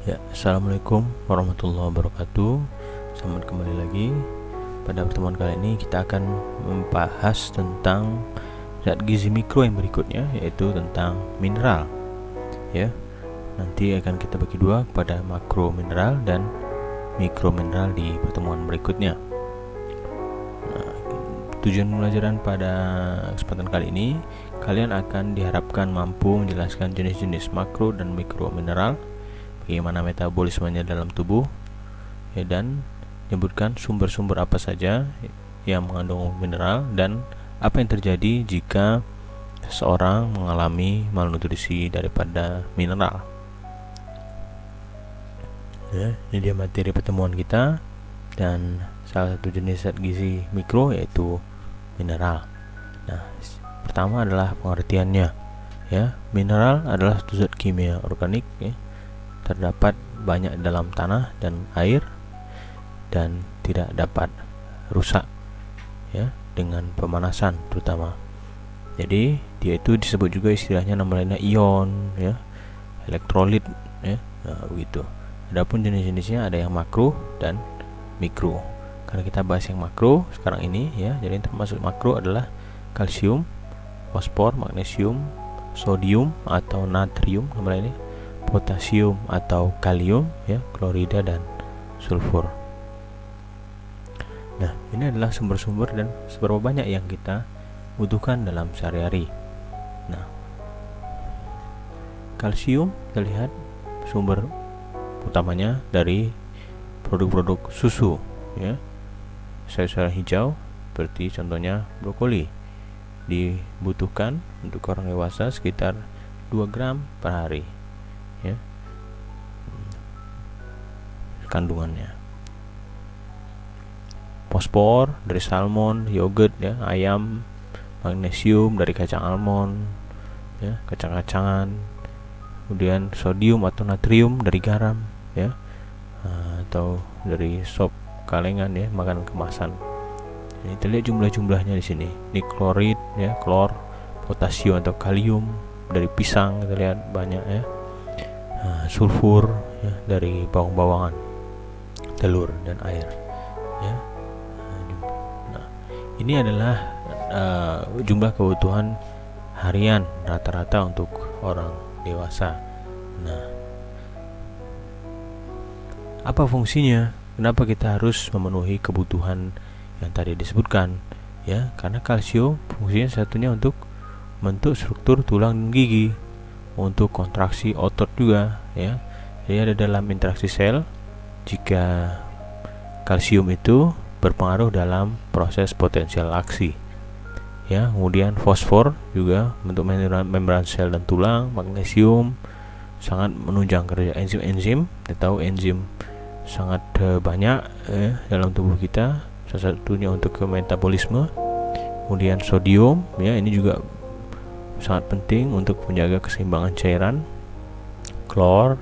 Ya, assalamualaikum warahmatullahi wabarakatuh. Selamat kembali lagi. Pada pertemuan kali ini kita akan membahas tentang zat gizi mikro yang berikutnya, yaitu tentang mineral. Ya, nanti akan kita bagi dua kepada makro mineral dan mikro mineral di pertemuan berikutnya. Nah, tujuan pembelajaran pada kesempatan kali ini, kalian akan diharapkan mampu menjelaskan jenis-jenis makro dan mikro mineral, bagaimana metabolismenya dalam tubuh, ya, dan menyebutkan sumber-sumber apa saja yang mengandung mineral dan apa yang terjadi jika seseorang mengalami malnutrisi daripada mineral. Ya, ini dia materi pertemuan kita, dan salah satu jenis zat gizi mikro yaitu mineral. Nah, pertama adalah pengertiannya. Ya, mineral adalah satu zat kimia organik, ya, terdapat banyak dalam tanah dan air dan tidak dapat rusak, ya, dengan pemanasan terutama. Jadi dia itu disebut juga istilahnya nama lainnya ion, ya, elektrolit, ya. Nah, begitu. Adapun jenis-jenisnya ada yang makro dan mikro. Karena kita bahas yang makro sekarang ini, ya. Jadi yang termasuk makro adalah kalsium, fosfor, magnesium, sodium atau natrium nama lainnya, potasium atau kalium, ya, klorida dan sulfur. Nah, ini adalah sumber-sumber dan seberapa banyak yang kita butuhkan dalam sehari-hari. Nah, kalsium kita lihat sumber utamanya dari produk-produk susu, ya, sayur-sayuran hijau seperti contohnya brokoli dibutuhkan untuk orang dewasa sekitar 2 gram per hari, ya, kandungannya. Fosfor dari salmon, yogurt, ya, ayam, magnesium dari kacang almond, ya, kacang-kacangan, kemudian sodium atau natrium dari garam, ya, atau dari sop kalengan, ya, makanan kemasan. Ini kita lihat jumlah-jumlahnya di sini. Ini klorid, ya, klor, potasium atau kalium dari pisang kita lihat banyak, ya. Sulfur, ya, dari bawang-bawangan, telur dan air, ya. Nah, ini adalah jumlah kebutuhan harian rata-rata untuk orang dewasa. Nah, apa fungsinya? Kenapa kita harus memenuhi kebutuhan yang tadi disebutkan? Ya, karena kalsium fungsinya satunya untuk membentuk struktur tulang dan gigi, untuk kontraksi otot juga, ya. Jadi ada dalam interaksi sel jika kalsium itu berpengaruh dalam proses potensial aksi, ya. Kemudian fosfor juga bentuk membran sel dan tulang. Magnesium sangat menunjang kerja enzim-enzim. Kita tahu enzim sangat banyak, dalam tubuh kita, salah satunya untuk metabolisme. Kemudian sodium, ya, ini juga sangat penting untuk menjaga keseimbangan cairan. Klor,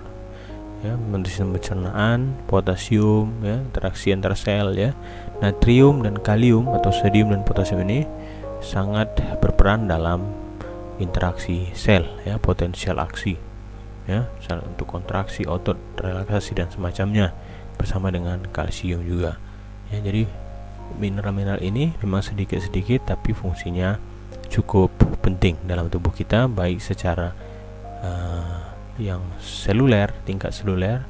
ya, membantu sistem pencernaan. Potasium, ya, interaksi antar sel, ya. Natrium dan kalium atau sodium dan potasium ini sangat berperan dalam interaksi sel, ya, potensial aksi, ya, untuk kontraksi otot, relaksasi dan semacamnya, bersama dengan kalsium juga, ya. Jadi mineral-mineral ini memang sedikit-sedikit tapi fungsinya cukup penting dalam tubuh kita, baik secara yang seluler, tingkat seluler,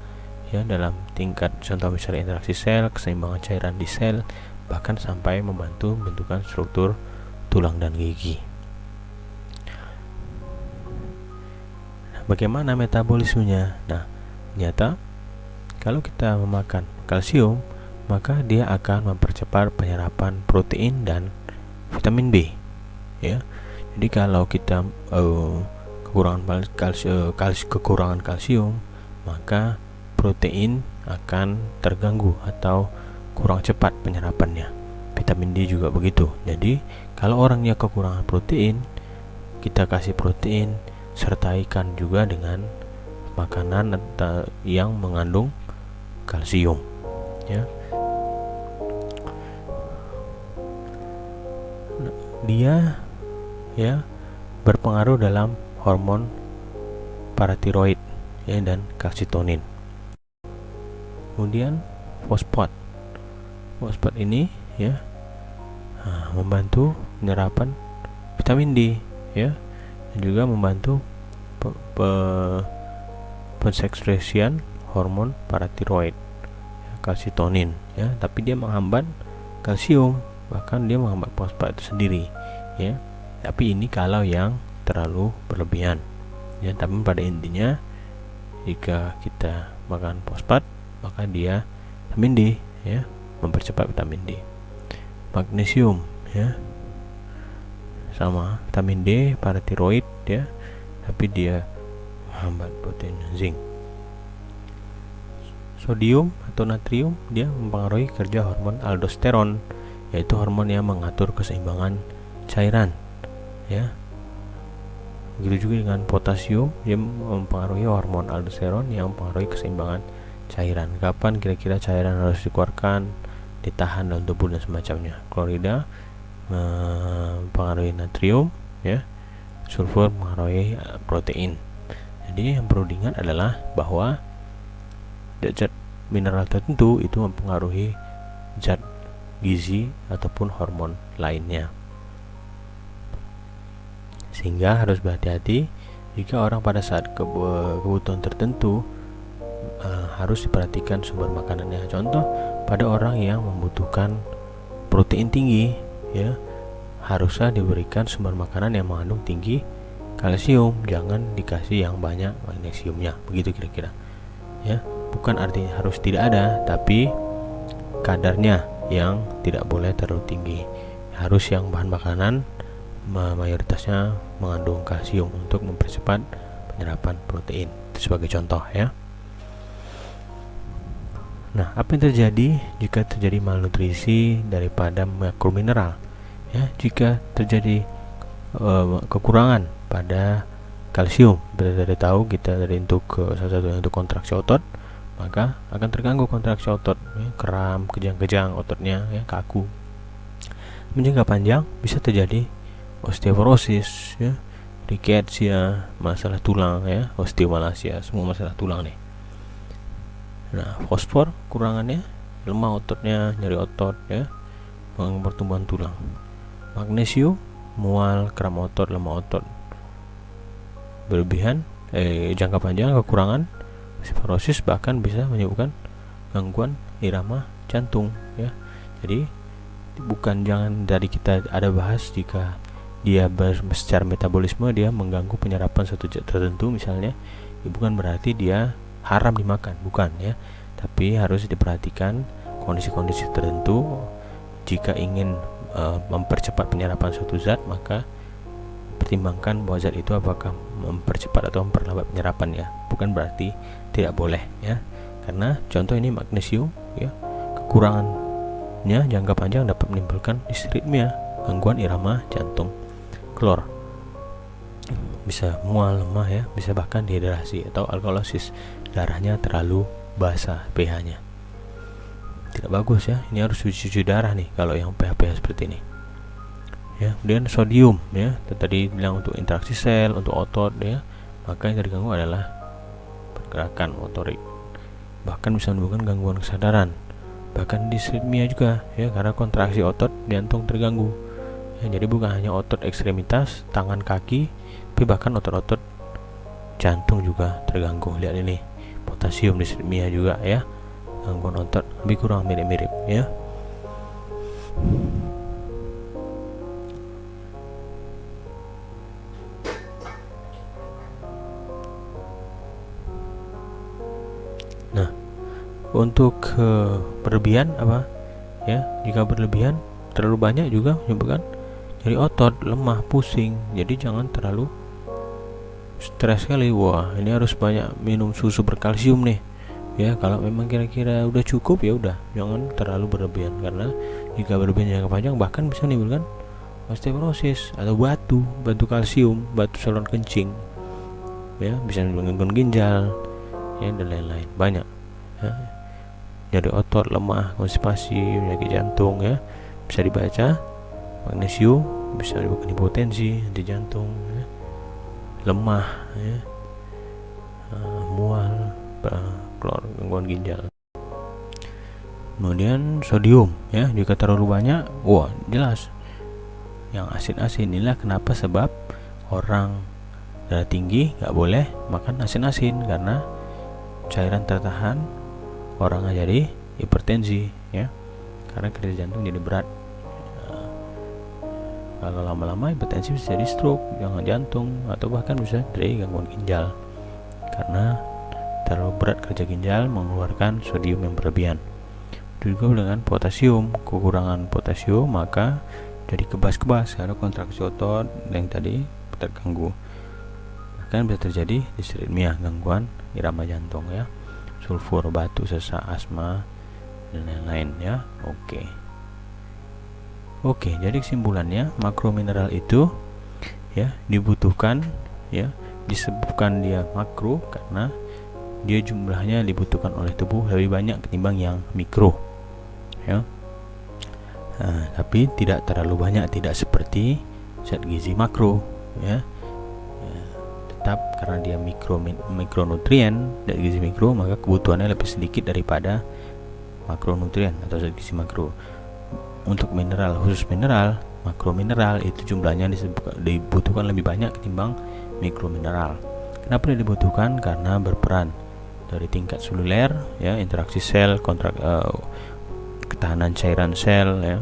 ya, dalam tingkat contoh misalnya interaksi sel, keseimbangan cairan di sel, bahkan sampai membantu pembentukan struktur tulang dan gigi. Nah, bagaimana metabolismenya? Nah, ternyata kalau kita memakan kalsium, maka dia akan mempercepat penyerapan protein dan vitamin B, ya. Jadi kalau kita kekurangan kalsium, maka protein akan terganggu atau kurang cepat penyerapannya. Vitamin D juga begitu. Jadi kalau orangnya kekurangan protein, kita kasih protein, sertaikan juga dengan makanan yang mengandung kalsium, ya. Dia, ya, berpengaruh dalam hormon paratiroid, ya, dan kalsitonin. Kemudian fosfat ini ya membantu penyerapan vitamin D ya, dan juga membantu pensekresian hormon paratiroid ya, kalsitonin ya, tapi dia menghambat kalsium, bahkan dia menghambat fosfat itu sendiri ya. Tapi ini kalau yang terlalu berlebihan ya, tapi pada intinya jika kita makan fosfat maka dia vitamin D ya, mempercepat vitamin D. Magnesium ya, sama vitamin D, paratiroid ya, tapi dia menghambat protein zinc. Sodium atau natrium dia mempengaruhi kerja hormon aldosteron, yaitu hormon yang mengatur keseimbangan cairan ya. Begitu juga dengan potasium, dia mempengaruhi hormon aldosteron yang mempengaruhi keseimbangan cairan. Kapan kira-kira cairan harus dikeluarkan, ditahan dalam tubuh dan semacamnya. Klorida mempengaruhi natrium ya, sulfur mempengaruhi protein. Jadi yang perlu diingat adalah bahwa zat mineral tertentu itu mempengaruhi zat gizi ataupun hormon lainnya, sehingga harus berhati-hati jika orang pada saat kebutuhan tertentu harus diperhatikan sumber makanannya. Contoh, pada orang yang membutuhkan protein tinggi ya, harusnya diberikan sumber makanan yang mengandung tinggi kalsium, jangan dikasih yang banyak magnesiumnya, begitu kira-kira ya. Bukan artinya harus tidak ada, tapi kadarnya yang tidak boleh terlalu tinggi. Harus yang bahan makanan mayoritasnya mengandung kalsium untuk mempercepat penyerapan protein. Itu sebagai contoh ya. Nah, apa yang terjadi jika terjadi malnutrisi daripada makromineral? Ya, jika terjadi kekurangan pada kalsium, dari tahu kita dari untuk salah satu untuk kontraksi otot, maka akan terganggu kontraksi otot, ya, kram, kejang-kejang ototnya, ya, kaku. Menjangka panjang bisa terjadi osteoporosis, ya, rickettsia, masalah tulang, ya, osteomalacia, semua masalah tulang nih. Nah, fosfor kurangannya, lemah ototnya, nyeri otot, ya, pertumbuhan tulang. Magnesium, mual, kram otot, lemah otot. Berlebihan, jangka panjang kekurangan osteoporosis bahkan bisa menyebabkan gangguan irama jantung, ya. Jadi bukan jangan dari kita ada bahas jika dia secara metabolisme dia mengganggu penyerapan satu zat tertentu misalnya, bukan berarti dia haram dimakan, bukan ya, tapi harus diperhatikan kondisi-kondisi tertentu. Jika ingin mempercepat penyerapan suatu zat, maka pertimbangkan bahwa zat itu apakah mempercepat atau memperlambat penyerapan, ya, bukan berarti tidak boleh, ya. Karena contoh ini magnesium, ya, kekurangannya jangka panjang dapat menimbulkan disritmia, gangguan irama jantung. Klor bisa mual, lemah, ya, bisa bahkan dehidrasi atau alkalosis, darahnya terlalu basah pH-nya. Tidak bagus, ya. Ini harus cuci darah nih kalau yang pH seperti ini. Ya, kemudian sodium, ya, tadi bilang untuk interaksi sel, untuk otot, ya, maka yang terganggu adalah pergerakan motorik. Bahkan bisa menimbulkan gangguan kesadaran, bahkan disritmia juga, ya, karena kontraksi otot jantung terganggu. Ya, jadi bukan hanya otot ekstremitas, tangan, kaki, tapi bahkan otot-otot jantung juga terganggu. Lihat ini, potasium disritmia juga, ya, gangguan otot, lebih kurang mirip-mirip, ya. Nah, untuk berlebihan apa, ya, jika berlebihan terlalu banyak juga menyebabkan nyeri otot, lemah, pusing. Jadi jangan terlalu stres sekali. Wah, ini harus banyak minum susu berkalsium nih, ya. Kalau memang kira-kira udah cukup, ya udah, jangan terlalu berlebihan, karena jika berlebihan jangka panjang bahkan bisa menimbulkan osteoporosis atau batu kalsium, batu saluran kencing, ya, bisa menimbulkan gangguan ginjal, ya, dan lain-lain, banyak, ya. Nyeri otot, lemah, konstipasi, penyakit jantung, ya, bisa dibaca. Magnesium bisa menyebabkan hipotensi, henti jantung, ya. Lemah, ya, mual, klor, gangguan ginjal. Kemudian sodium, ya, jika terlalu banyak, wah jelas yang asin-asin. Inilah kenapa sebab orang darah tinggi nggak boleh makan asin-asin, karena cairan tertahan orang jadi hipertensi, ya, karena kerja jantung jadi berat. Kalau lama-lama hipertensi bisa jadi stroke, jangan jantung, atau bahkan bisa terjadi gangguan ginjal karena terlalu berat kerja ginjal mengeluarkan sodium yang berlebihan. Juga dengan potasium, kekurangan potasium maka jadi kebas-kebas, ada kontraksi otot yang tadi terganggu, bahkan bisa terjadi disritmia, gangguan irama jantung, ya, sulfur, batu, sesak, asma, dan lain-lain, ya. Oke, jadi kesimpulannya makromineral itu, ya, dibutuhkan, ya, disebutkan dia makro karena dia jumlahnya dibutuhkan oleh tubuh lebih banyak ketimbang yang mikro, ya. Tapi tidak terlalu banyak, tidak seperti zat gizi makro, ya. Tetap karena dia mikronutrien, zat gizi mikro, maka kebutuhannya lebih sedikit daripada makronutrien atau zat gizi makro. Untuk mineral, khusus mineral, makromineral itu jumlahnya dibutuhkan lebih banyak ketimbang mikromineral. Kenapa dia dibutuhkan? Karena berperan dari tingkat seluler, ya, interaksi sel, ketahanan cairan sel, ya,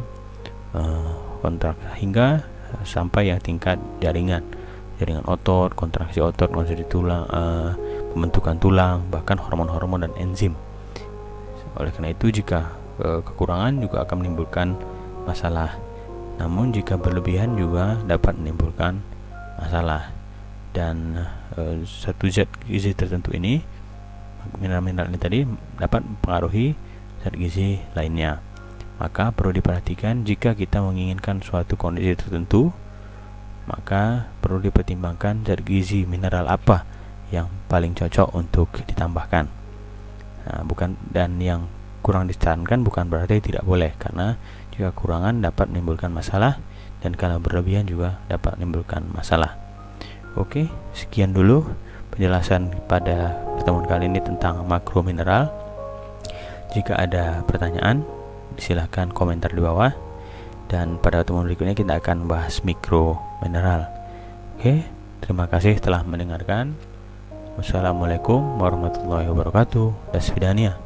kontrak hingga sampai yang tingkat jaringan otot, kontraksi tulang, pembentukan tulang, bahkan hormon-hormon dan enzim. Oleh karena itu jika kekurangan juga akan menimbulkan masalah, namun jika berlebihan juga dapat menimbulkan masalah. Dan satu zat gizi tertentu ini, mineral-mineral ini tadi, dapat mempengaruhi zat gizi lainnya. Maka perlu diperhatikan jika kita menginginkan suatu kondisi tertentu, maka perlu dipertimbangkan zat gizi mineral apa yang paling cocok untuk ditambahkan. Dan yang kurang disarankan bukan berarti tidak boleh, karena jika kekurangan dapat menimbulkan masalah dan kalau berlebihan juga dapat menimbulkan masalah. Oke, sekian dulu penjelasan pada pertemuan kali ini tentang makromineral. Jika ada pertanyaan, silahkan komentar di bawah, dan pada pertemuan berikutnya kita akan bahas mikromineral. Oke, terima kasih telah mendengarkan. Wassalamualaikum warahmatullahi wabarakatuh. Dasvidania.